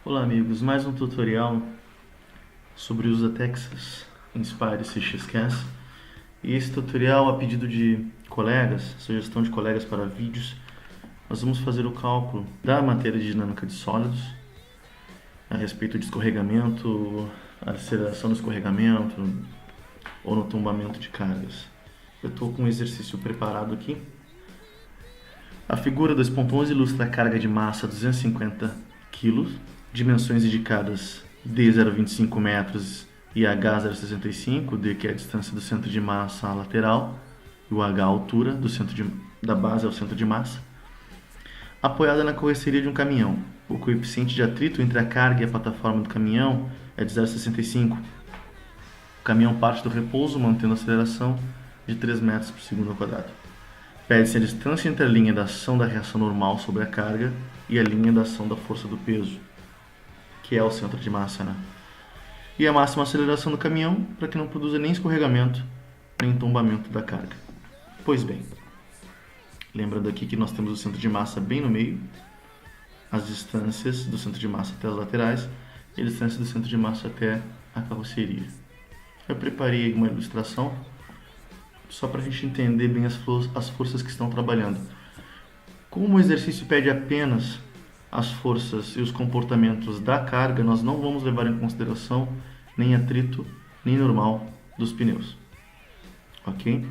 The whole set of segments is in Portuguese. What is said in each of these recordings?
Olá amigos, mais um tutorial sobre o uso da Texas Inspire CXCAS. E esse tutorial, a pedido de colegas, sugestão de colegas para vídeos, nós vamos fazer o cálculo da matéria de dinâmica de sólidos a respeito de escorregamento, aceleração no escorregamento ou no tombamento de cargas. Eu estou com um exercício preparado aqui. A figura 2.11 ilustra a carga de massa 250 kg, dimensões indicadas D 0,25 metros e H 0,65, D que é a distância do centro de massa à lateral, e o H a altura da base ao centro de massa, apoiada na carroceria de um caminhão. O coeficiente de atrito entre a carga e a plataforma do caminhão é de 0,65. O caminhão parte do repouso mantendo a aceleração de 3 metros por segundo ao quadrado. Pede-se a distância entre a linha da ação da reação normal sobre a carga e a linha da ação da força do peso, que é o centro de massa, né? E a máxima aceleração do caminhão para que não produza nem escorregamento, nem tombamento da carga. Pois bem, lembrando aqui que nós temos o centro de massa bem no meio, as distâncias do centro de massa até as laterais e a distância do centro de massa até a carroceria. Eu preparei uma ilustração só para a gente entender bem as forças que estão trabalhando. Como o exercício pede apenas as forças e os comportamentos da carga, nós não vamos levar em consideração nem atrito, nem normal dos pneus. Ok?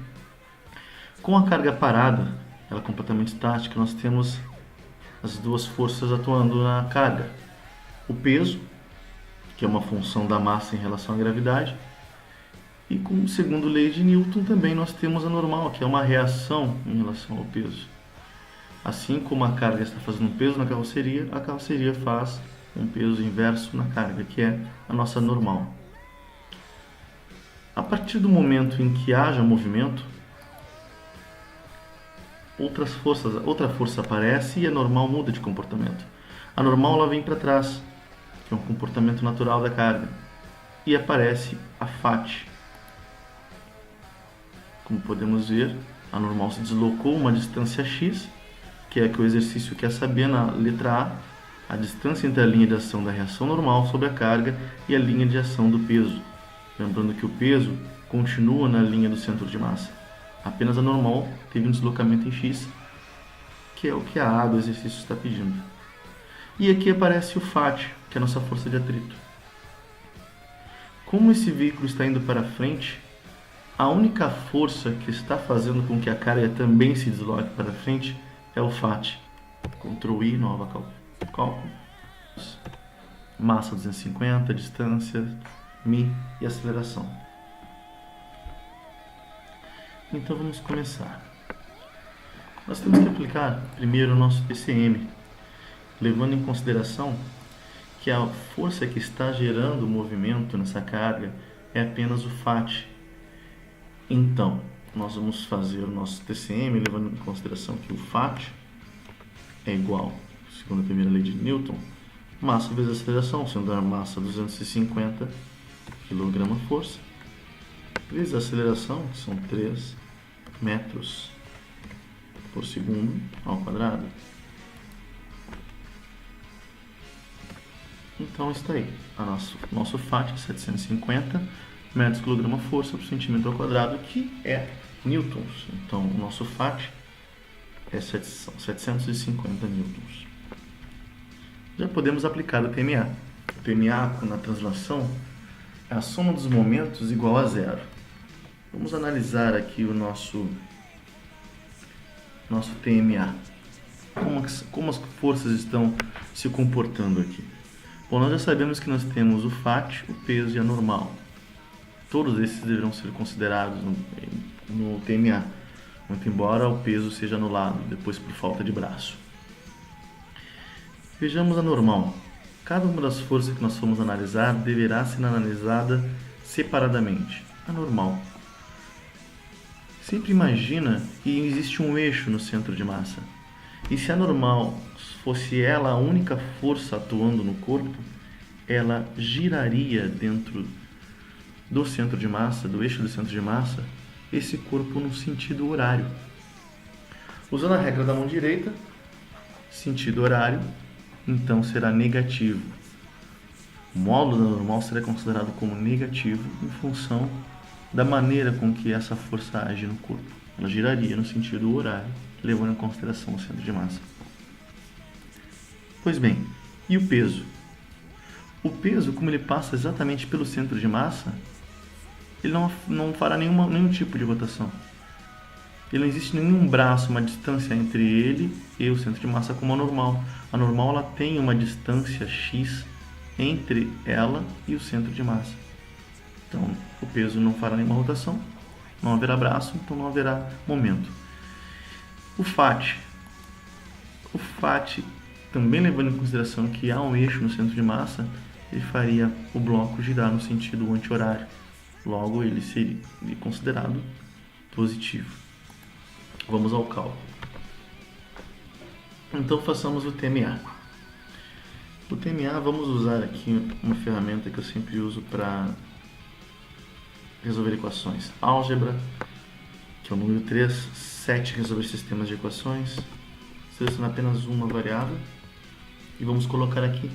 Com a carga parada, ela é completamente estática, nós temos as duas forças atuando na carga. O peso, que é uma função da massa em relação à gravidade, e com segundo lei de Newton também nós temos a normal, que é uma reação em relação ao peso. Assim como a carga está fazendo um peso na carroceria, a carroceria faz um peso inverso na carga, que é a nossa normal. A partir do momento em que haja movimento, outra força aparece e a normal muda de comportamento. A normal ela vem para trás, que é um comportamento natural da carga, e aparece a FAT. Como podemos ver, a normal se deslocou uma distância x, que é que o exercício quer saber na letra a distância entre a linha de ação da reação normal sobre a carga e a linha de ação do peso. Lembrando que o peso continua na linha do centro de massa. Apenas a normal teve um deslocamento em x, que é o que a A do exercício está pedindo. E aqui aparece o FAT, que é a nossa força de atrito. Como esse veículo está indo para frente, a única força que está fazendo com que a carga também se desloque para frente é o FAT. Ctrl I, nova cálculo. Massa 250, distância, Mi e aceleração. Então vamos começar. Nós temos que aplicar primeiro o nosso PCM, levando em consideração que a força que está gerando o movimento nessa carga é apenas o FAT. Então, nós vamos fazer o nosso TCM levando em consideração que o FAT é igual, segundo a primeira lei de Newton, massa vezes aceleração, sendo a massa 250 kgfm, vezes a aceleração, que são 3 metros por segundo ao quadrado. Então está aí, nosso FAT é 750 metros por quilograma força por centímetro ao quadrado, que é newtons. Então o nosso FAT é 750 newtons. Já podemos aplicar o TMA. O TMA na translação é a soma dos momentos igual a zero. Vamos analisar aqui o nosso TMA. Como as forças estão se comportando aqui? Bom, nós já sabemos que nós temos o FAT, o peso e a normal. Todos esses deverão ser considerados no TMA, muito embora o peso seja anulado depois por falta de braço. Vejamos a normal. Cada uma das forças que nós formos analisar deverá ser analisada separadamente. A normal. Sempre imagina que existe um eixo no centro de massa. E se a normal fosse ela a única força atuando no corpo, ela giraria dentro do centro de massa, do eixo do centro de massa, esse corpo no sentido horário. Usando a regra da mão direita, sentido horário, então será negativo. O módulo da normal será considerado como negativo em função da maneira com que essa força age no corpo. Ela giraria no sentido horário, levando em consideração o centro de massa. Pois bem, e o peso? O peso, como ele passa exatamente pelo centro de massa, ele não fará nenhum tipo de rotação. Ele não existe nenhum braço, uma distância entre ele e o centro de massa como a normal. A normal ela tem uma distância x entre ela e o centro de massa. Então, o peso não fará nenhuma rotação, não haverá braço, então não haverá momento. O FAT, também levando em consideração que há um eixo no centro de massa, ele faria o bloco girar no sentido anti-horário. Logo, ele seria considerado positivo. Vamos ao cálculo. Então, façamos o TMA. O TMA, vamos usar aqui uma ferramenta que eu sempre uso para resolver equações. Álgebra, que é o número 3, 7, resolver sistemas de equações. Selecionar apenas uma variável. E vamos colocar aqui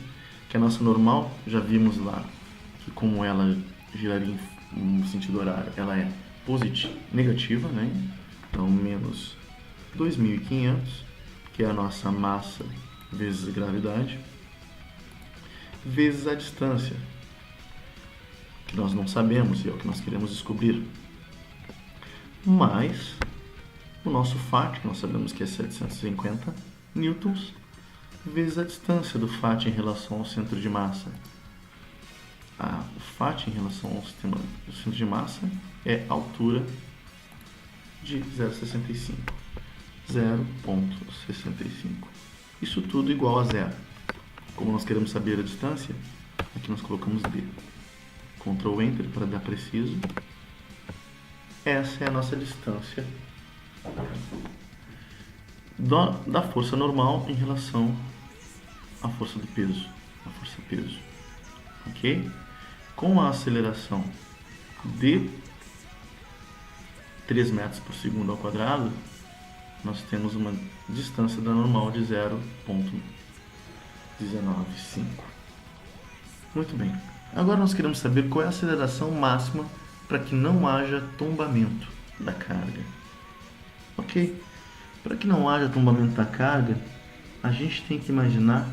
que a nossa normal, já vimos lá que como ela giraria em sentido horário, ela é positiva, negativa, né? Então, menos 2.500, que é a nossa massa vezes a gravidade, vezes a distância, que nós não sabemos e é o que nós queremos descobrir, mais o nosso FAT, que nós sabemos que é 750 newtons, vezes a distância do FAT em relação ao centro de massa. O FAT em relação ao centro de massa é a altura de 0,65. 0,65. Isso tudo igual a zero. Como nós queremos saber a distância, aqui nós colocamos D. Ctrl Enter para dar preciso. Essa é a nossa distância da força normal em relação à força do peso, a força peso, ok? Com a aceleração de 3 metros por segundo ao quadrado, nós temos uma distância da normal de 0,195. Muito bem. Agora nós queremos saber qual é a aceleração máxima para que não haja tombamento da carga. Ok? Para que não haja tombamento da carga, a gente tem que imaginar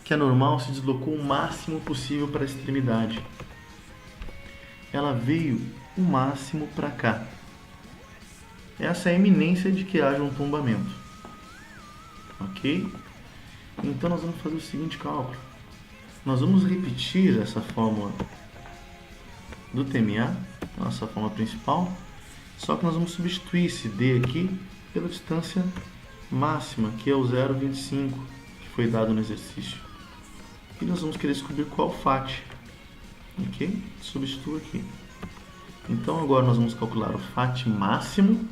que a normal se deslocou o máximo possível para a extremidade. Ela veio o máximo para cá. Essa é a iminência de que haja um tombamento. Ok? Então nós vamos fazer o seguinte cálculo. Nós vamos repetir essa fórmula do TMA, nossa fórmula principal, só que nós vamos substituir esse D aqui pela distância máxima, que é o 0,25, que foi dado no exercício. E nós vamos querer descobrir qual o FAT. Ok? Substitua aqui. Então agora nós vamos calcular o FAT máximo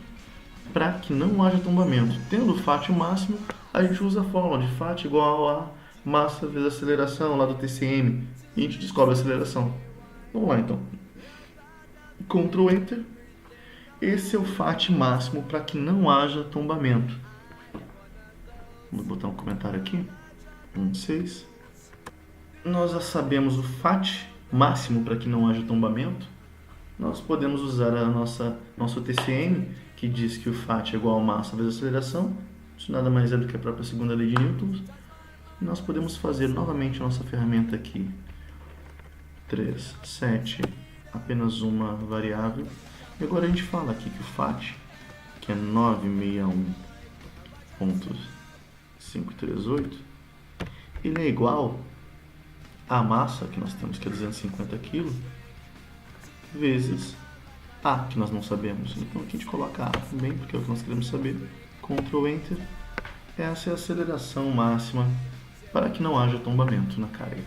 para que não haja tombamento. Tendo o FAT máximo, a gente usa a fórmula de FAT igual a massa vezes aceleração lá do TCM e a gente descobre a aceleração. Vamos lá então. Ctrl Enter. Esse é o FAT máximo para que não haja tombamento. Vamos botar um comentário aqui. 1,6. Nós já sabemos o FAT máximo para que não haja tombamento. Nós podemos usar nosso TCM, que diz que o FAT é igual a massa vezes aceleração. Isso nada mais é do que a própria segunda lei de Newton. E nós podemos fazer novamente a nossa ferramenta aqui. 3, 7, apenas uma variável. E agora a gente fala aqui que o FAT, que é 961.538, ele é igual à massa que nós temos, que é 250 kg, vezes A, que nós não sabemos. Então aqui a gente coloca A também, porque é o que nós queremos saber. Ctrl Enter. Essa é a aceleração máxima para que não haja tombamento na carga.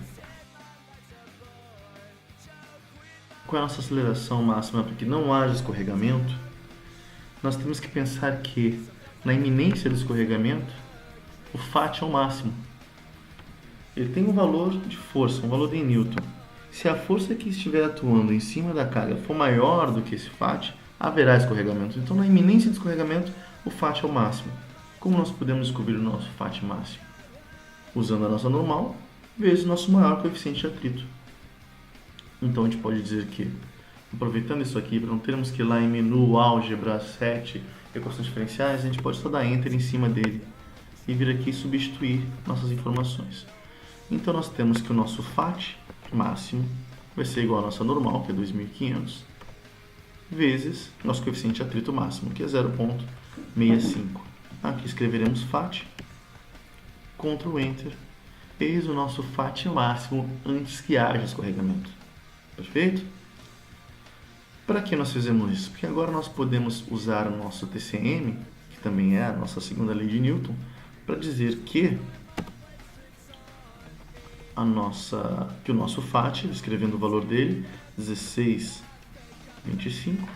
Qual é a nossa aceleração máxima para que não haja escorregamento? Nós temos que pensar que na iminência do escorregamento, o FAT é o máximo. Ele tem um valor de força, um valor em Newton. Se a força que estiver atuando em cima da carga for maior do que esse FAT, haverá escorregamento. Então, na iminência de escorregamento, o FAT é o máximo. Como nós podemos descobrir o nosso FAT máximo? Usando a nossa normal, vezes o nosso maior coeficiente de atrito. Então a gente pode dizer que, aproveitando isso aqui, para não termos que ir lá em menu, álgebra, 7, equações diferenciais, a gente pode só dar Enter em cima dele e vir aqui substituir nossas informações. Então nós temos que o nosso FAT máximo vai ser igual à nossa normal, que é 2.500, vezes nosso coeficiente de atrito máximo, que é 0,65. Aqui escreveremos FAT, Ctrl Enter, eis o nosso FAT máximo antes que haja escorregamento. Perfeito? Para que nós fizemos isso? Porque agora nós podemos usar o nosso TCM, que também é a nossa segunda lei de Newton, para dizer que o nosso FAT, escrevendo o valor dele, 16,25,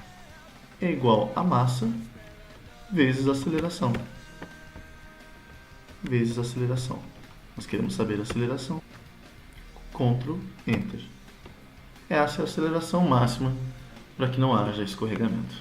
é igual a massa vezes a aceleração. Vezes a aceleração. Nós queremos saber a aceleração. Ctrl Enter. Essa é a aceleração máxima para que não haja escorregamento.